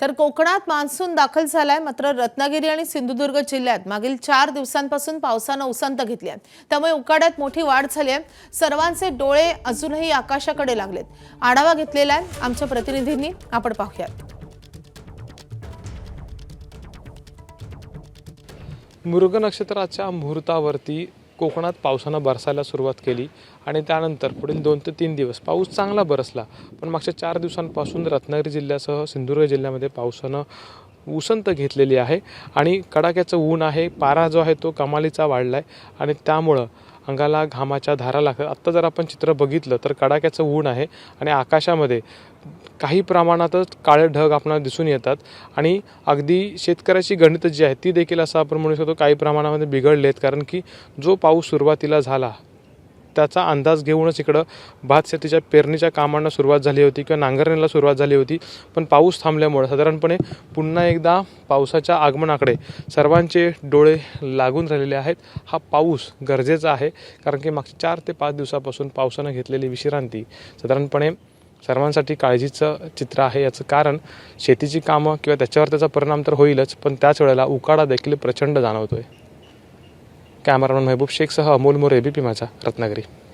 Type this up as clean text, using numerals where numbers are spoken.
तर कोकणात मान्सून दाखल झालाय, मात्र रत्नागिरी आणि सिंधुदुर्ग जिल्ह्यात मागील 4 दिवसांपासून पावसाने उसंत घेतली आहे। त्यामुळे उकाड्यात मोठी वाढ झाली आहे। सर्वांचे डोळे अजूनही आकाशाकडे लागलेत। आढावा घेतलेला आहे आमच्या प्रतिनिधींनी, आपण पाहूयात। मृग नक्षत्राच्या मुहूर्तावरती कोकणात पावसानं बरसायला सुरुवात केली आणि त्यानंतर पुढील 2 ते 3 दिवस पाऊस चांगला बरसला। पण मागच्या 4 दिवसांपासून रत्नागिरी जिल्ह्यासह सिंधुदुर्ग जिल्ह्यामध्ये पावसानं उसंत घेतलेली आहे आणि कडाक्याचं ऊन आहे। पारा जो आहे तो कमालीचा वाढलाय आणि त्यामुळे अंगाला घामाच्या धारा लागतात। आत्ता जर आपण चित्र बघितलं तर कडाक्याचं ऊन आहे आणि आकाशामध्ये काही प्रमाणातच काळे ढग आपल्याला दिसून येतात आणि अगदी शेतकऱ्याची गणित जी आहे ती देखील असं आपण म्हणू शकतो काही प्रमाणामध्ये बिघडलेत, कारण की जो पाऊस सुरुवातीला झाला त्याचा अंदाज घेऊनच इकडं भात शेतीच्या पेरणीच्या कामांना सुरुवात झाली होती किंवा नांगरणीला सुरुवात झाली होती। पण पाऊस थांबल्यामुळे साधारणपणे पुन्हा एकदा पावसाच्या आगमनाकडे सर्वांचे डोळे लागून राहिलेले आहेत। हा पाऊस गरजेचा आहे, कारण की मागच्या 4 ते 5 दिवसापासून पावसानं घेतलेली विश्रांती साधारणपणे सर्वांसाठी काळजीचं चित्र आहे। याचं कारण शेतीची कामं किंवा त्याच्यावर त्याचा परिणाम तर होईलच, पण त्याच वेळेला उकाडा देखील प्रचंड जाणवतोय। कॅमेरामन महबूब शेखसह अमोल मोरे, एबीपी माझा, रत्नागिरी।